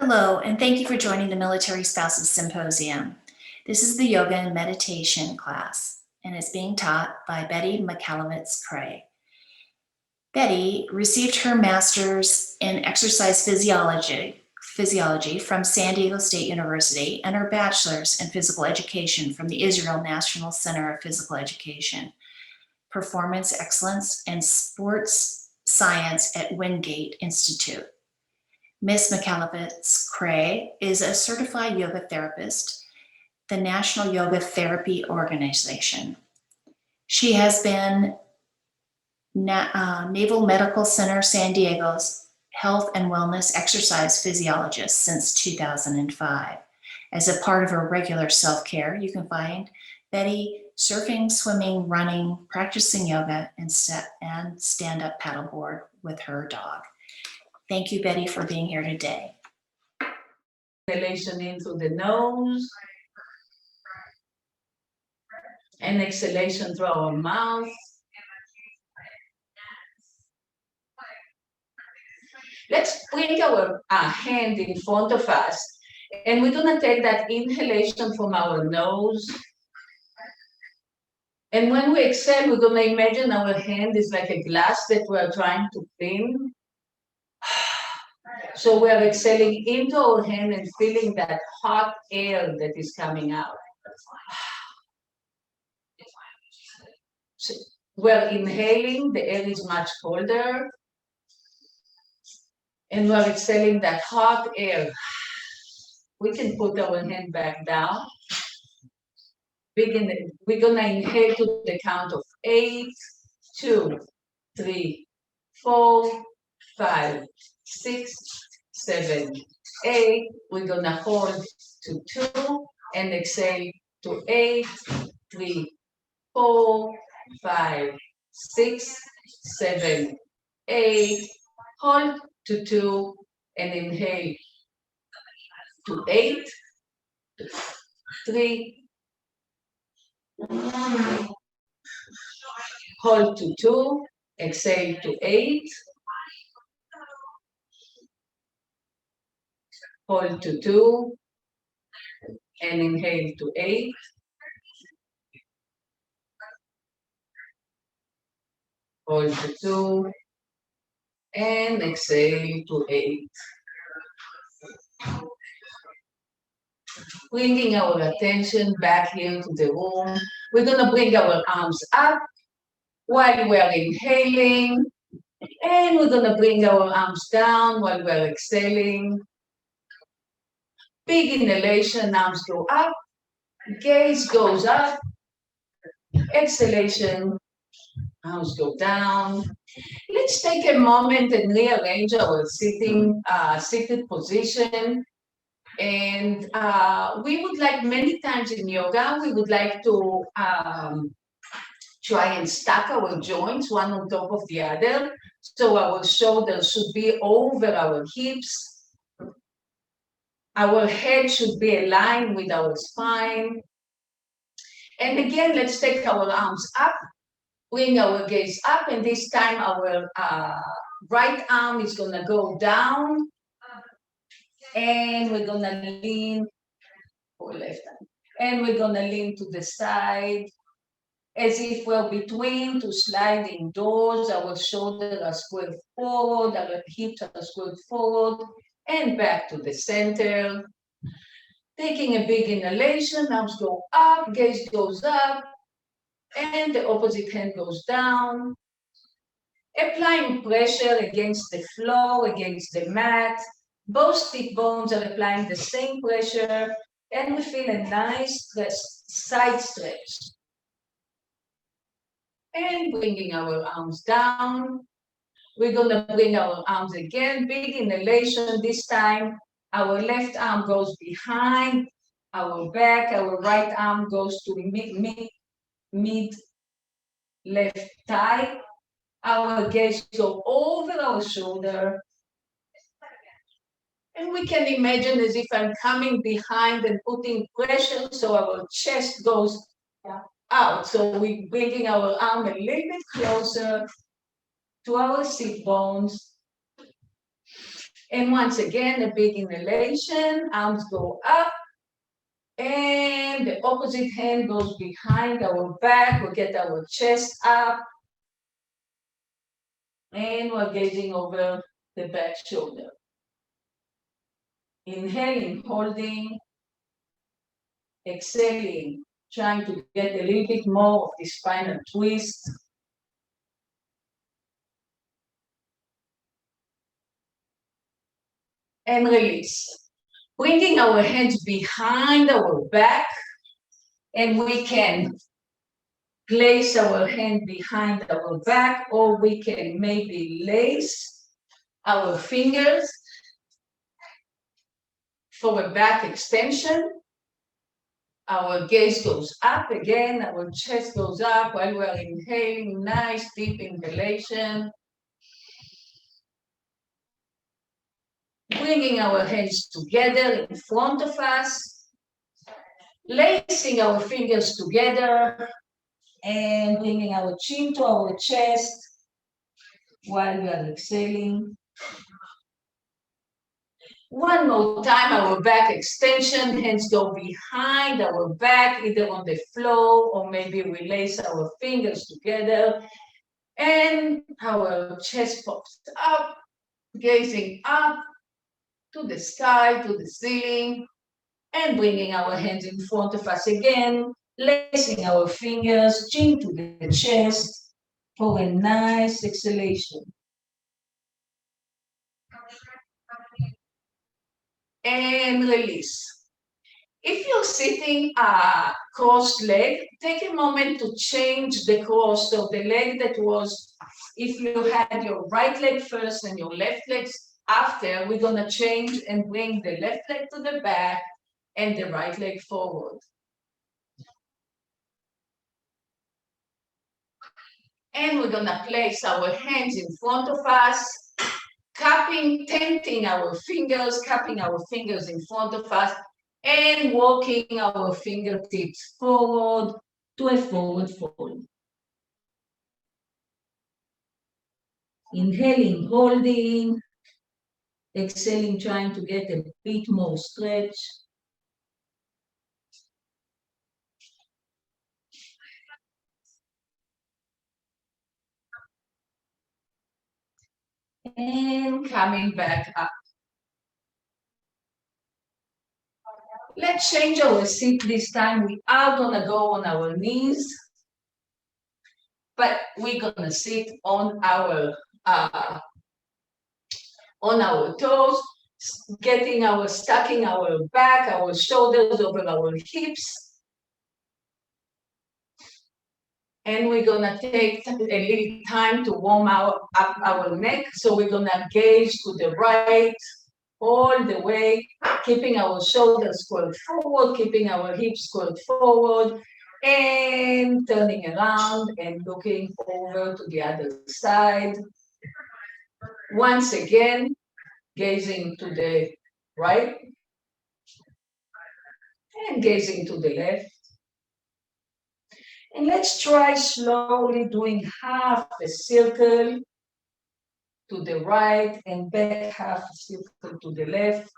Hello, and thank you for joining the Military Spouses Symposium. This is the yoga and meditation class, and it's being taught by Betty McAlevitz-Cray. Betty received her master's in exercise physiology from San Diego State University and her bachelor's in physical education from the Israel National Center of Physical Education, Performance Excellence and Sports Science at Wingate Institute. Ms. McAlevitz-Cray is a certified yoga therapist, the National Yoga Therapy Organization. She has been Naval Medical Center San Diego's health and wellness exercise physiologist since 2005. As a part of her regular self-care, you can find Betty surfing, swimming, running, practicing yoga, and stand-up paddleboard with her dog. Thank you, Betty, for being here today. Inhalation in through the nose and exhalation through our mouth. Let's bring our hand in front of us, and we're going to take that inhalation from our nose. And when we exhale, we're going to imagine our hand is like a glass that we're trying to clean. So we're exhaling into our hand and feeling that hot air that is coming out. So we're inhaling, the air is much colder. And we're exhaling that hot air. We can put our hand back down. We're going to inhale to the count of 8, 2, 3, 4, 5, 6, 7, 8. We're going to hold to 2 and exhale to 8, 3, 4, 5, 6, 7, 8. Hold to 2 and inhale to 8, 3, hold to 2, exhale to 8, hold to 2 and inhale to 8, hold to 2 and exhale to 8. Bringing our attention back here to the room. We're going to bring our arms up while we're inhaling. And we're going to bring our arms down while we're exhaling. Big inhalation, arms go up. Gaze goes up. Exhalation, arms go down. Let's take a moment and rearrange our seated position. And we would like, many times in yoga, we would like to try and stack our joints one on top of the other. So our shoulders should be over our hips. Our head should be aligned with our spine. And again, let's take our arms up, bring our gaze up, and this time our right arm is going to go down. And we're going to lean, or left hand, and we're going to lean to the side as if we're between two sliding doors. Our shoulders are squared forward, our hips are squared forward, and back to the center. Taking a big inhalation, arms go up, gaze goes up, and the opposite hand goes down. Applying pressure against the floor, against the mat. Both hip bones are applying the same pressure, and we feel a nice side stretch. And bringing our arms down. We're going to bring our arms again, big inhalation. This time, our left arm goes behind our back. Our right arm goes to mid left thigh. Our gaze goes over our shoulder. And we can imagine as if I'm coming behind and putting pressure so our chest goes out. So we're bringing our arm a little bit closer to our sit bones. And once again, a big inhalation, arms go up, and the opposite hand goes behind our back. We get our chest up, and we're gazing over the back shoulder. Inhaling, holding, exhaling, trying to get a little bit more of the spinal twist. And release. Bringing our hands behind our back, and we can place our hand behind our back, or we can maybe lace our fingers for a back extension. Our gaze goes up again, our chest goes up while we're inhaling, nice deep inhalation. Bringing our hands together in front of us, lacing our fingers together, and bringing our chin to our chest while we are exhaling. One more time, our back extension, hands go behind our back, either on the floor or maybe we lace our fingers together. And our chest pops up, gazing up to the sky, to the ceiling, and bringing our hands in front of us again, lacing our fingers, chin to the chest for a nice exhalation. And release. If you're sitting crossed leg, take a moment to change the cross. So the leg that was, if you had your right leg first and your left leg after, we're gonna change and bring the left leg to the back and the right leg forward. And we're gonna place our hands in front of us, tenting our fingers, cupping our fingers in front of us, and walking our fingertips forward to a forward fold. Inhaling, holding, exhaling, trying to get a bit more stretch. And coming back up. Let's change our seat this time. We are gonna go on our knees, but we're gonna sit on our toes, stacking our back, our shoulders over our hips. And we're gonna take a little time to warm up our neck. So we're gonna gaze to the right all the way, keeping our shoulders curled forward, keeping our hips curled forward, and turning around and looking over to the other side. Once again, gazing to the right and gazing to the left. And let's try slowly doing half a circle to the right and back half a circle to the left.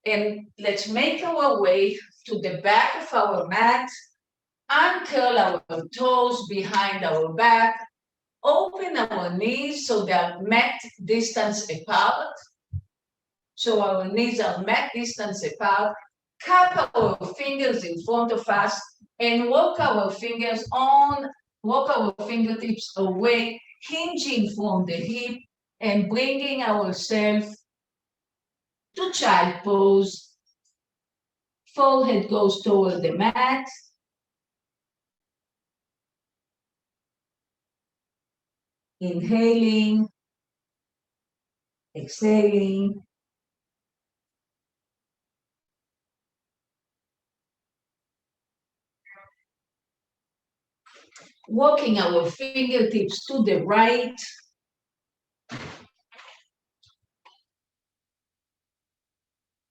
And let's make our way to the back of our mat, uncurl our toes behind our back, open our knees so they are mat distance apart. So our knees are mat distance apart. Cup our fingers in front of us and walk our fingertips away, hinging from the hip and bringing ourselves to child pose. Forehead goes toward the mat. Inhaling, exhaling. Walking our fingertips to the right.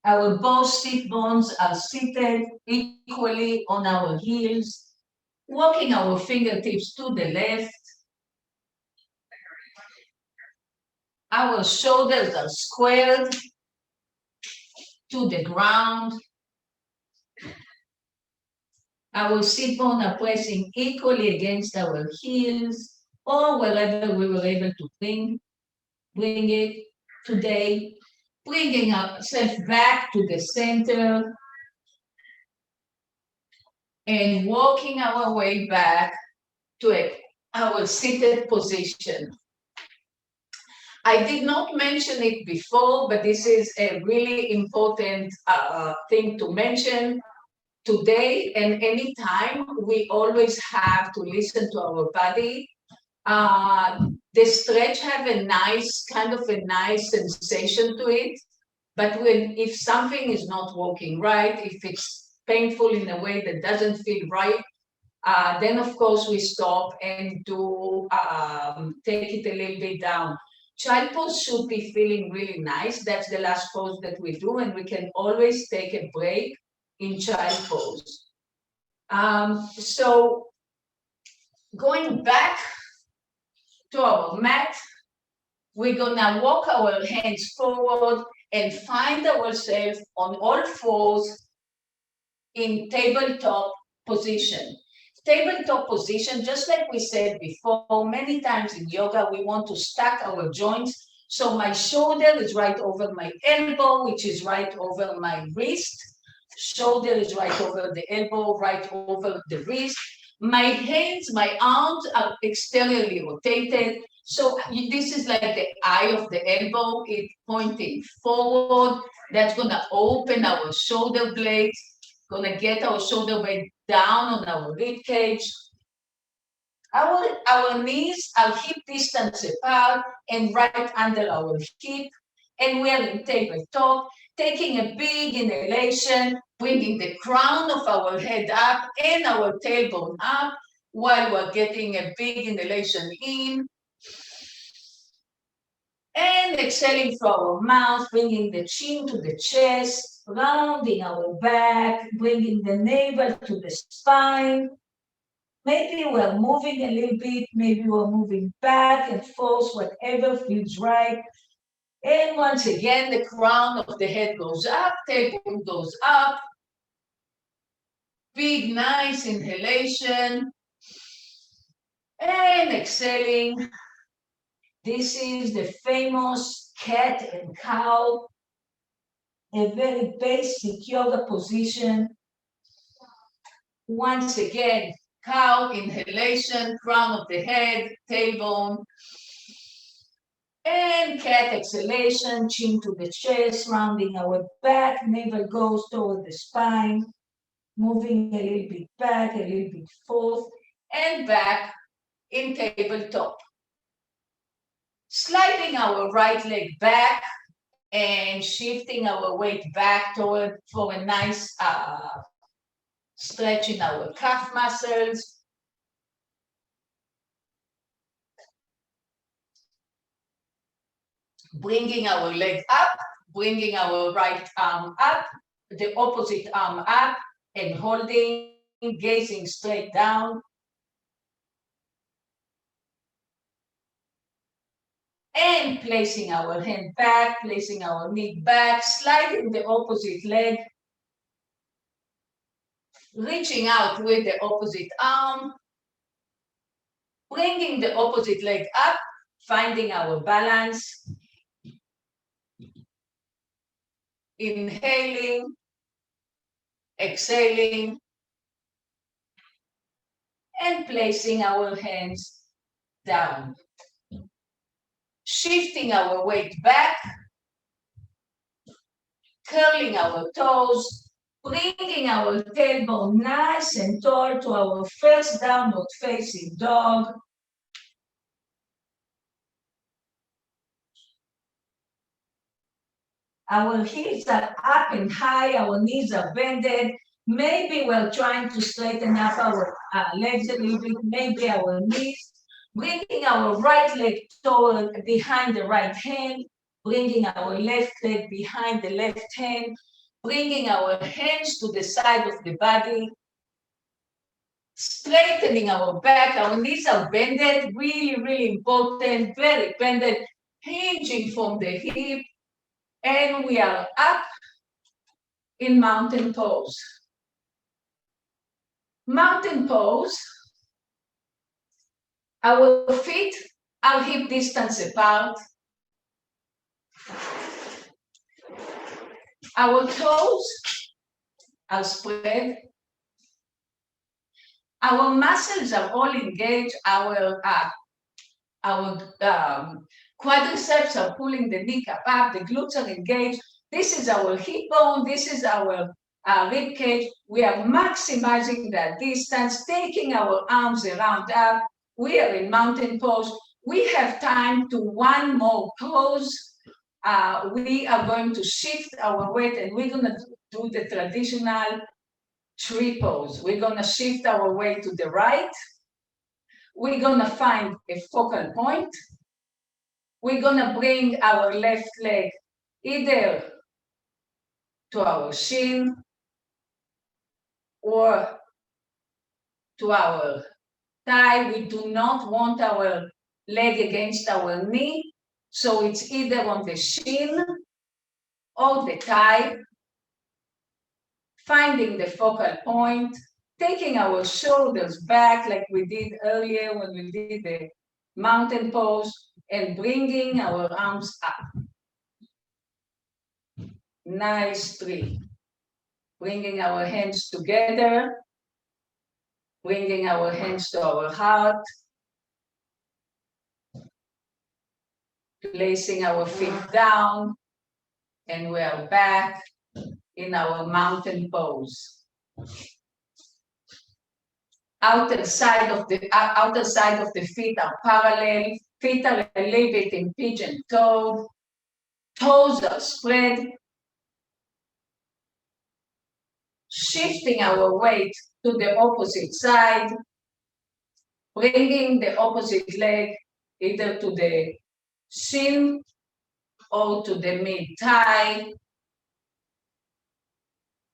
Our both sit bones are seated equally on our heels. Walking our fingertips to the left. Our shoulders are squared to the ground. Our sit bone are pressing equally against our heels or wherever we were able to bring it today. Bringing ourselves back to the center and walking our way back to our seated position. I did not mention it before, but this is a really important thing to mention. Today and anytime, we always have to listen to our body. The stretch have a nice sensation to it, but if something is not working right, if it's painful in a way that doesn't feel right, then of course we stop and take it a little bit down. Child pose should be feeling really nice. That's the last pose that we do, and we can always take a break in child pose. So going back to our mat, we're gonna walk our hands forward and find ourselves on all fours in tabletop position. Tabletop position, just like we said before, many times in yoga, we want to stack our joints. So my shoulder is right over my elbow, which is right over my wrist. Shoulder is right over the elbow, right over the wrist. My hands, my arms are exteriorly rotated. So this is like the eye of the elbow, it's pointing forward. That's gonna open our shoulder blades, gonna get our shoulder blade down on our rib cage. Our knees are hip distance apart and right under our hip. And we are in tabletop, taking a big inhalation, bringing the crown of our head up and our tailbone up while we're getting a big inhalation in. And exhaling through our mouth, bringing the chin to the chest, rounding our back, bringing the navel to the spine. Maybe we're moving a little bit, maybe we're moving back and forth, whatever feels right. And once again, the crown of the head goes up, tailbone goes up. Big, nice inhalation. And exhaling. This is the famous cat and cow, a very basic yoga position. Once again, cow inhalation, crown of the head, tailbone. And cat exhalation, chin to the chest, rounding our back, navel goes toward the spine, moving a little bit back, a little bit forth, and back in tabletop. Sliding our right leg back and shifting our weight back toward for a nice stretch in our calf muscles. Bringing our leg up, bringing our right arm up, the opposite arm up, and holding, gazing straight down. And placing our hand back, placing our knee back, sliding the opposite leg, reaching out with the opposite arm, bringing the opposite leg up, finding our balance, inhaling, exhaling, and placing our hands down. Shifting our weight back, curling our toes, bringing our tailbone nice and tall to our first downward facing dog. Our heels are up and high, our knees are bended. Maybe we're trying to straighten up our legs a little bit, maybe our knees. Bringing our right leg toward behind the right hand, bringing our left leg behind the left hand, bringing our hands to the side of the body, straightening our back. Our knees are bended, really, really important, very bended. hinging from the hip, and we are up in mountain pose. Mountain pose, our feet are hip distance apart. Our toes are spread. Our muscles are all engaged. Our quadriceps are pulling the kneecap up. The glutes are engaged. This is our hip bone. This is our rib cage. We are maximizing that distance, taking our arms around up. We are in mountain pose. We have time to one more pose. We are going to shift our weight, and we're going to do the traditional tree pose. We're going to shift our weight to the right. We're going to find a focal point. We're going to bring our left leg either to our shin or to our thigh. We do not want our leg against our knee, so it's either on the shin or the thigh. Finding the focal point, taking our shoulders back like we did earlier when we did the mountain pose, and bringing our arms up. Nice tree. Bringing our hands together, bringing our hands to our heart, placing our feet down, and we are back in our mountain pose. Outer side of the feet are parallel. Feet are a little bit in pigeon toe. Toes are spread. Shifting our weight to the opposite side. Bringing the opposite leg either to the shin or to the mid-thigh.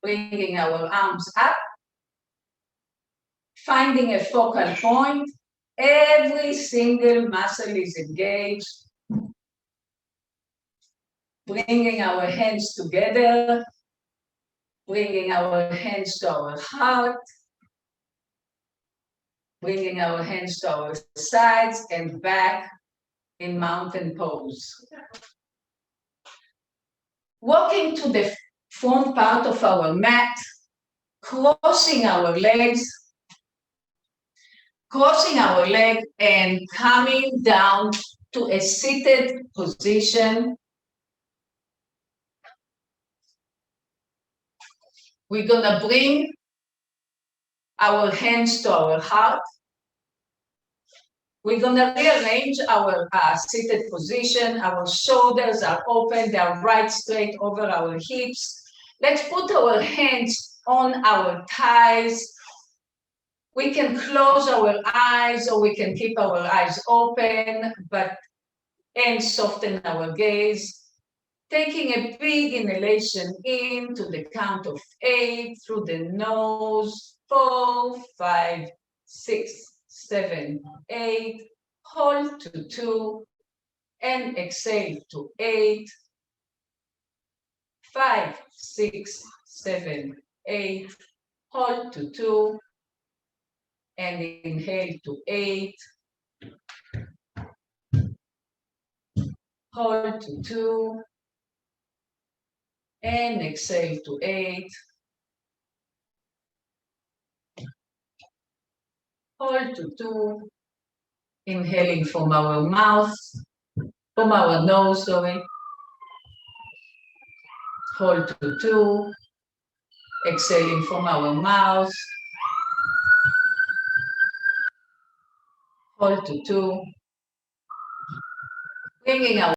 Bringing our arms up. Finding a focal point. Every single muscle is engaged. Bringing our hands together. Bringing our hands to our heart. Bringing our hands to our sides and back in mountain pose. Walking to the front part of our mat, crossing our legs. Crossing our leg and coming down to a seated position. We're gonna bring our hands to our heart. We're gonna rearrange our seated position. Our shoulders are open, they are right straight over our hips. Let's put our hands on our thighs. We can close our eyes or we can keep our eyes open, and soften our gaze. Taking a big inhalation in to the count of 8 through the nose. 4, 5, 6, 7, 8. Hold to 2 and exhale to 8. 5, 6, 7, 8. Hold to 2 and inhale to 8. Hold to 2 and exhale to 8. Hold to 2, inhaling from our mouth, from our nose, sorry. Hold to 2, exhaling from our mouth. Hold to 2, bringing our